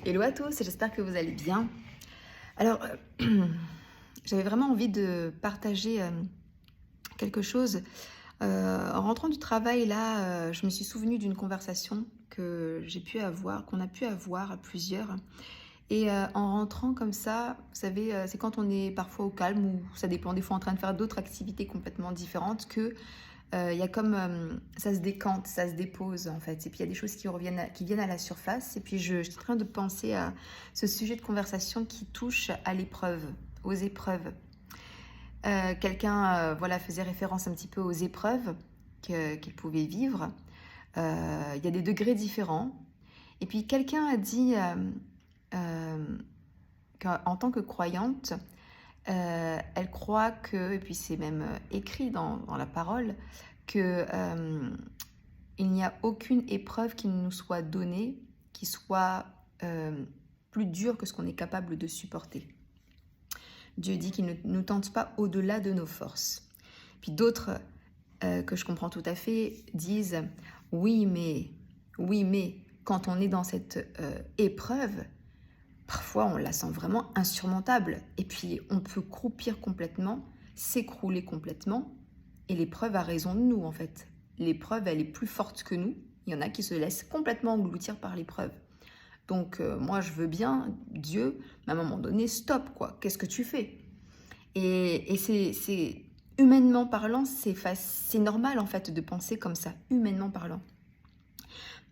Hello à tous, j'espère que vous allez bien. Alors, j'avais vraiment envie de partager quelque chose. En rentrant du travail, là, je me suis souvenue d'une conversation que j'ai pu avoir, qu'on a pu avoir à plusieurs. Et en rentrant comme ça, vous savez, c'est quand on est parfois au calme ou ça dépend, des fois en train de faire d'autres activités complètement différentes que il y a comme ça se décante, ça se dépose en fait. Et puis il y a des choses qui reviennent, qui viennent à la surface. Et puis je suis en train de penser à ce sujet de conversation qui touche à l'épreuve, aux épreuves. Quelqu'un voilà, faisait référence un petit peu aux épreuves qu'il pouvait vivre. Il y a des degrés différents. Et puis quelqu'un a dit euh, qu'en tant que croyante, elle croit que, et puis c'est même écrit dans la parole, que il n'y a aucune épreuve qui nous soit donnée qui soit plus dure que ce qu'on est capable de supporter. Dieu dit qu'il ne nous tente pas au-delà de nos forces. Puis d'autres, que je comprends tout à fait, disent oui, mais, quand on est dans cette épreuve, parfois on la sent vraiment insurmontable. Et puis on peut croupir complètement, s'écrouler complètement. Et l'épreuve a raison de nous en fait. L'épreuve, elle est plus forte que nous. Il y en a qui se laissent complètement engloutir par l'épreuve. Donc moi je veux bien, Dieu, mais à un moment donné, stop quoi. Qu'est-ce que tu fais? Et c'est humainement parlant, c'est normal en fait de penser comme ça, humainement parlant.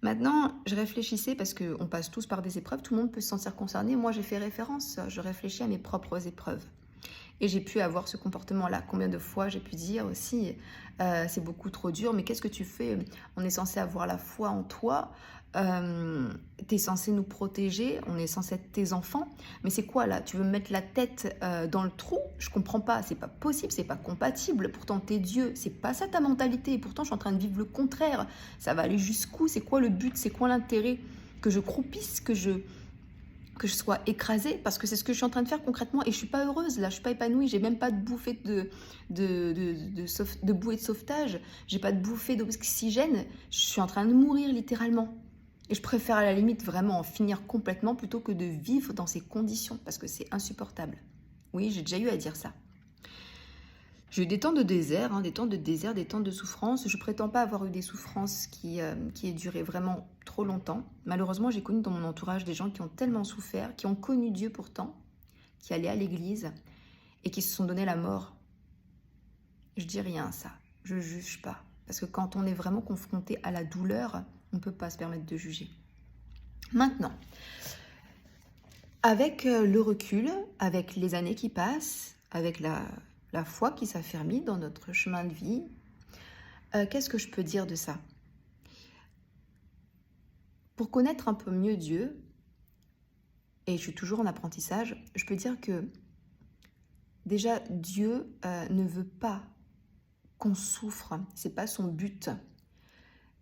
Maintenant, je réfléchissais parce qu'on passe tous par des épreuves, tout le monde peut se sentir concerné. Moi, j'ai fait référence, je réfléchis à mes propres épreuves. Et j'ai pu avoir ce comportement-là. Combien de fois j'ai pu dire aussi, c'est beaucoup trop dur, mais qu'est-ce que tu fais? On est censé avoir la foi en toi, tu es censé nous protéger, on est censé être tes enfants, mais c'est quoi là? Tu veux mettre la tête dans le trou? Je comprends pas, c'est pas possible, c'est pas compatible. Pourtant, t'es Dieu, c'est pas ça ta mentalité. Et pourtant, je suis en train de vivre le contraire. Ça va aller jusqu'où? C'est quoi le but? C'est quoi l'intérêt? Que je croupisse, que je sois écrasée, parce que c'est ce que je suis en train de faire concrètement et je suis pas heureuse là, je suis pas épanouie, j'ai même pas de bouffée de bouée de sauvetage, j'ai pas de bouffée d'oxygène, je suis en train de mourir littéralement. Et je préfère à la limite vraiment en finir complètement plutôt que de vivre dans ces conditions parce que c'est insupportable. Oui, j'ai déjà eu à dire ça. J'ai eu des temps de désert, hein, des temps de désert, des temps de souffrance. Je ne prétends pas avoir eu des souffrances qui aient duré vraiment trop longtemps. Malheureusement, j'ai connu dans mon entourage des gens qui ont tellement souffert, qui ont connu Dieu pourtant, qui allaient à l'église et qui se sont donné la mort. Je dis rien à ça, je ne juge pas. Parce que quand on est vraiment confronté à la douleur, on ne peut pas se permettre de juger. Maintenant, avec le recul, avec les années qui passent, avec la foi qui s'affermit dans notre chemin de vie, qu'est-ce que je peux dire de ça? Pour connaître un peu mieux Dieu, et je suis toujours en apprentissage, je peux dire que déjà Dieu ne veut pas qu'on souffre, c'est pas son but.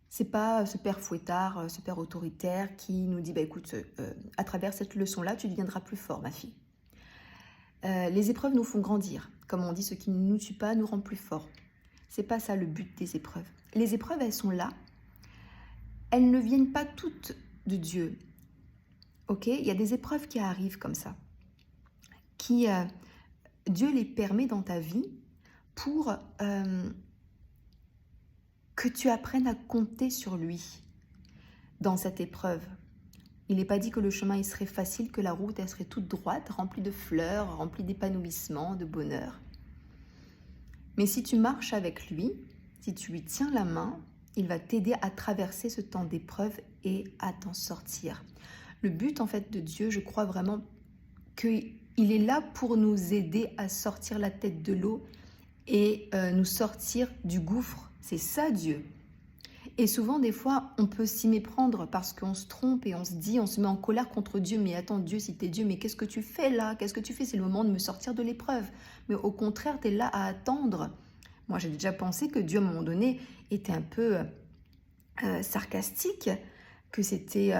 C'est pas ce père fouettard, ce père autoritaire qui nous dit bah écoute, à travers cette leçon-là, tu deviendras plus fort, ma fille. Les épreuves nous font grandir. Comme on dit, ce qui ne nous tue pas nous rend plus forts. C'est pas ça le but des épreuves. Les épreuves, elles sont là. Elles ne viennent pas toutes de Dieu. Ok, il y a des épreuves qui arrivent comme ça, qui Dieu les permet dans ta vie pour que tu apprennes à compter sur lui dans cette épreuve. Il n'est pas dit que le chemin il serait facile, que la route elle serait toute droite, remplie de fleurs, remplie d'épanouissement, de bonheur. Mais si tu marches avec lui, si tu lui tiens la main, il va t'aider à traverser ce temps d'épreuve et à t'en sortir. Le but en fait de Dieu, je crois vraiment qu'il est là pour nous aider à sortir la tête de l'eau et nous sortir du gouffre. C'est ça Dieu. Et souvent, des fois, on peut s'y méprendre parce qu'on se trompe et on se dit, on se met en colère contre Dieu. Mais attends, Dieu, si t'es Dieu, mais qu'est-ce que tu fais là? Qu'est-ce que tu fais? C'est le moment de me sortir de l'épreuve. Mais au contraire, t'es là à attendre. Moi, j'ai déjà pensé que Dieu, à un moment donné, était un peu sarcastique, que c'était...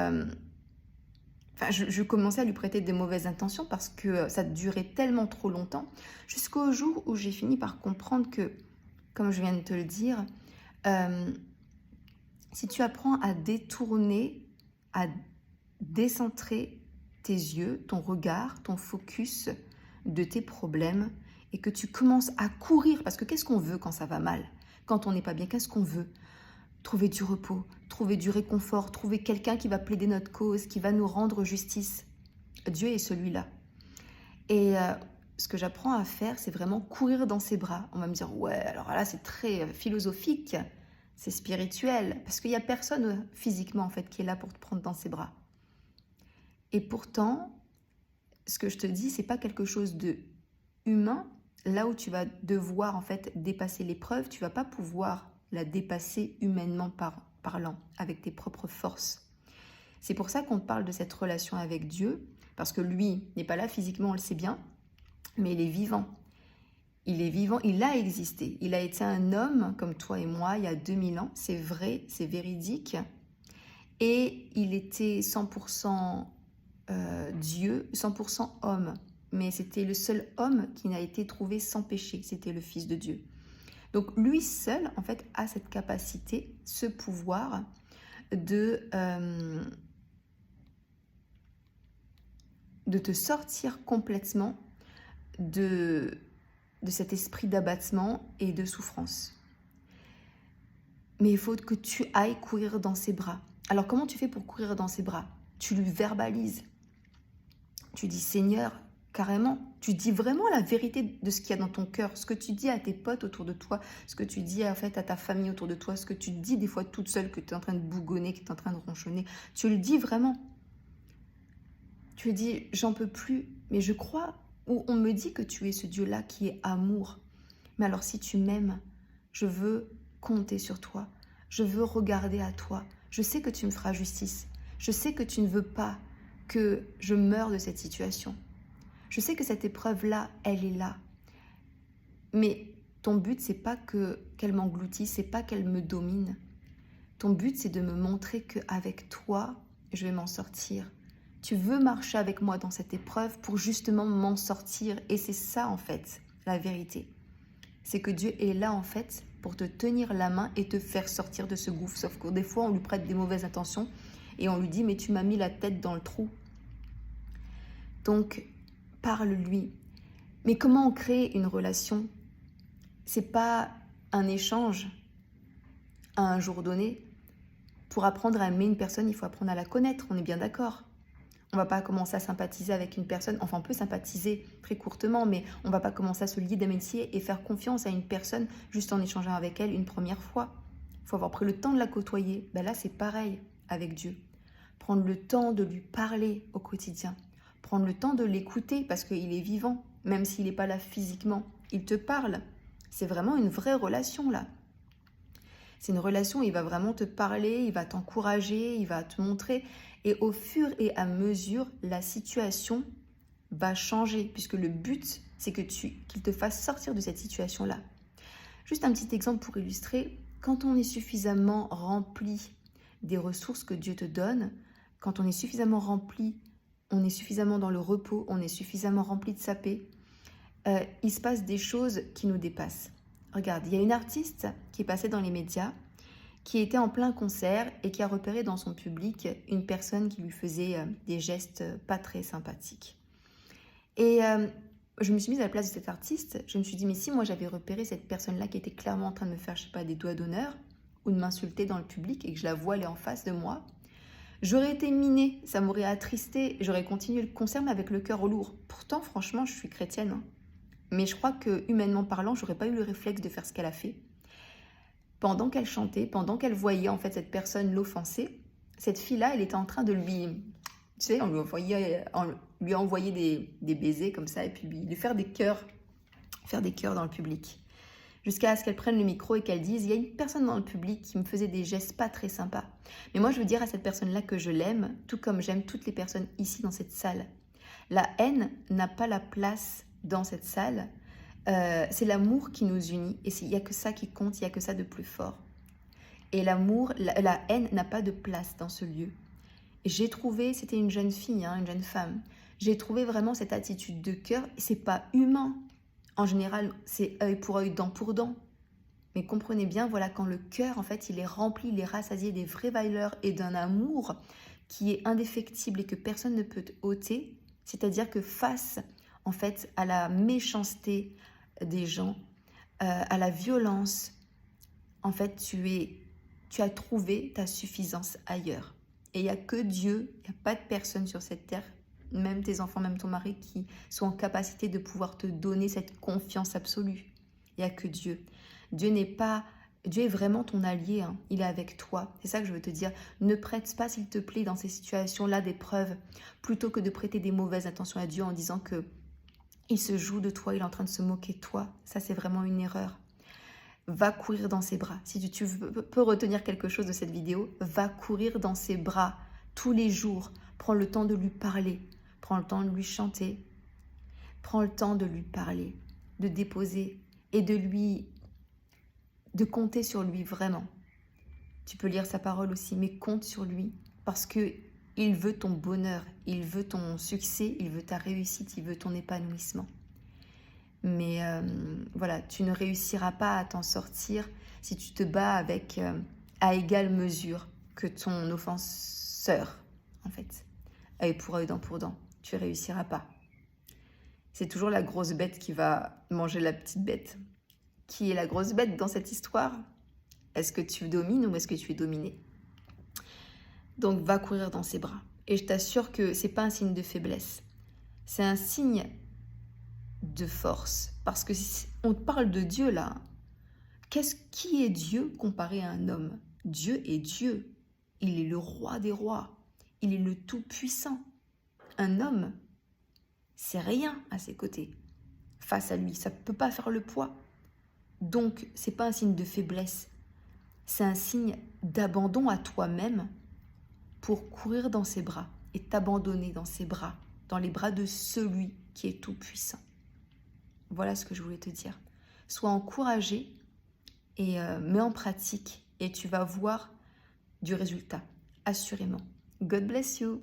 Enfin, je commençais à lui prêter des mauvaises intentions parce que ça durait tellement trop longtemps, jusqu'au jour où j'ai fini par comprendre que, comme je viens de te le dire, si tu apprends à détourner, à décentrer tes yeux, ton regard, ton focus de tes problèmes et que tu commences à courir. Parce que qu'est-ce qu'on veut quand ça va mal? Quand on n'est pas bien, qu'est-ce qu'on veut? Trouver du repos, trouver du réconfort, trouver quelqu'un qui va plaider notre cause, qui va nous rendre justice. Dieu est celui-là. Et ce que j'apprends à faire, c'est vraiment courir dans ses bras. On va me dire, ouais, alors là, c'est très philosophique, c'est spirituel, parce qu'il n'y a personne physiquement, en fait, qui est là pour te prendre dans ses bras. Et pourtant, ce que je te dis, c'est pas quelque chose de humain. Là où tu vas devoir, en fait, dépasser l'épreuve, tu vas pas pouvoir la dépasser humainement parlant, avec tes propres forces. C'est pour ça qu'on parle de cette relation avec Dieu, parce que lui n'est pas là physiquement, on le sait bien, mais il est vivant. Il est vivant, il a existé. Il a été un homme comme toi et moi il y a 2000 ans, c'est vrai, c'est véridique. Et il était 100% Dieu, 100% homme. Mais c'était le seul homme qui n'a été trouvé sans péché, c'était le Fils de Dieu. Donc lui seul, en fait, a cette capacité, ce pouvoir de te sortir complètement de cet esprit d'abattement et de souffrance. Mais il faut que tu ailles courir dans ses bras. Alors comment tu fais pour courir dans ses bras? Tu lui verbalises. Tu dis Seigneur, carrément, tu dis vraiment la vérité de ce qu'il y a dans ton cœur, ce que tu dis à tes potes autour de toi, ce que tu dis en fait à ta famille autour de toi, ce que tu dis des fois toute seule, que tu es en train de bougonner, que tu es en train de ronchonner. Tu le dis vraiment. Tu dis, j'en peux plus, mais je crois, ou on me dit que tu es ce Dieu-là qui est amour. Mais alors si tu m'aimes, je veux compter sur toi. Je veux regarder à toi. Je sais que tu me feras justice. Je sais que tu ne veux pas que je meure de cette situation. Je sais que cette épreuve-là, elle est là. Mais ton but, c'est pas qu'elle m'engloutisse, c'est pas qu'elle me domine. Ton but, c'est de me montrer qu'avec toi, je vais m'en sortir. Tu veux marcher avec moi dans cette épreuve pour justement m'en sortir. Et c'est ça, en fait, la vérité. C'est que Dieu est là, en fait, pour te tenir la main et te faire sortir de ce gouffre. Sauf que des fois, on lui prête des mauvaises intentions et on lui dit « mais tu m'as mis la tête dans le trou ». Donc, parle-lui. Mais comment on crée une relation? C'est pas un échange à un jour donné. Pour apprendre à aimer une personne, il faut apprendre à la connaître, on est bien d'accord. On va pas commencer à sympathiser avec une personne, enfin on peut sympathiser très courtement, mais on va pas commencer à se lier d'amitié et faire confiance à une personne juste en échangeant avec elle une première fois. Il faut avoir pris le temps de la côtoyer. Ben là c'est pareil avec Dieu. Prendre le temps de lui parler au quotidien. Prendre le temps de l'écouter parce qu'il est vivant, même s'il n'est pas là physiquement. Il te parle. C'est vraiment une vraie relation là. C'est une relation où il va vraiment te parler, il va t'encourager, il va te montrer. Et au fur et à mesure, la situation va changer. Puisque le but, c'est qu'il te fasse sortir de cette situation-là. Juste un petit exemple pour illustrer. Quand on est suffisamment rempli des ressources que Dieu te donne, quand on est suffisamment rempli, on est suffisamment dans le repos, on est suffisamment rempli de sa paix, il se passe des choses qui nous dépassent. Regarde, il y a une artiste qui est passée dans les médias, qui était en plein concert et qui a repéré dans son public une personne qui lui faisait des gestes pas très sympathiques. Et je me suis mise à la place de cet artiste, je me suis dit, mais si moi j'avais repéré cette personne-là qui était clairement en train de me faire, je sais pas, des doigts d'honneur ou de m'insulter dans le public et que je la vois aller en face de moi, j'aurais été minée, ça m'aurait attristée, j'aurais continué le concert mais avec le cœur lourd. Pourtant, franchement, je suis chrétienne, hein. Mais je crois que, humainement parlant, j'aurais pas eu le réflexe de faire ce qu'elle a fait. Pendant qu'elle chantait, pendant qu'elle voyait en fait cette personne l'offenser, cette fille-là, elle était en train de lui, tu sais, on lui envoyait des baisers comme ça et puis lui faire des cœurs dans le public. Jusqu'à ce qu'elle prenne le micro et qu'elle dise, il y a une personne dans le public qui me faisait des gestes pas très sympas. Mais moi, je veux dire à cette personne-là que je l'aime, tout comme j'aime toutes les personnes ici dans cette salle. La haine n'a pas la place dans cette salle. C'est l'amour qui nous unit et il n'y a que ça qui compte, il n'y a que ça de plus fort. Et l'amour, la haine n'a pas de place dans ce lieu. Et j'ai trouvé, c'était une jeune fille, hein, une jeune femme, j'ai trouvé vraiment cette attitude de cœur, c'est pas humain. En général, c'est œil pour œil, dent pour dent. Mais comprenez bien, voilà, quand le cœur, en fait, il est rempli, il est rassasié des vraies valeurs et d'un amour qui est indéfectible et que personne ne peut te ôter. C'est-à-dire que face, en fait, à la méchanceté des gens, à la violence, en fait, tu as trouvé ta suffisance ailleurs. Et il n'y a que Dieu, il n'y a pas de personne sur cette terre, même tes enfants, même ton mari, qui sont en capacité de pouvoir te donner cette confiance absolue. Il n'y a que Dieu. Dieu est vraiment ton allié, hein. Il est avec toi. C'est ça que je veux te dire. Ne prête pas, s'il te plaît, dans ces situations-là d'épreuve, plutôt que de prêter des mauvaises intentions à Dieu en disant que il se joue de toi, il est en train de se moquer de toi. Ça, c'est vraiment une erreur. Va courir dans ses bras. Si tu peux retenir quelque chose de cette vidéo, va courir dans ses bras tous les jours. Prends le temps de lui parler. Prends le temps de lui chanter. Prends le temps de lui parler, de déposer et de compter sur lui vraiment. Tu peux lire sa parole aussi, mais compte sur lui parce que il veut ton bonheur, il veut ton succès, il veut ta réussite, il veut ton épanouissement. Mais voilà, tu ne réussiras pas à t'en sortir si tu te bats avec à égale mesure que ton offenseur, en fait. Œil pour œil, dent pour dent. Tu ne réussiras pas. C'est toujours la grosse bête qui va manger la petite bête. Qui est la grosse bête dans cette histoire? Est-ce que tu domines ou est-ce que tu es dominé? Donc va courir dans ses bras. Et je t'assure que ce n'est pas un signe de faiblesse. C'est un signe de force. Parce que si on parle de Dieu là, qui est Dieu comparé à un homme? Dieu est Dieu. Il est le roi des rois. Il est le tout-puissant. Un homme, c'est rien à ses côtés. Face à lui, ça ne peut pas faire le poids. Donc, ce n'est pas un signe de faiblesse. C'est un signe d'abandon à toi-même pour courir dans ses bras et t'abandonner dans ses bras, dans les bras de celui qui est tout-puissant. Voilà ce que je voulais te dire. Sois encouragé et mets en pratique et tu vas voir du résultat, assurément. God bless you.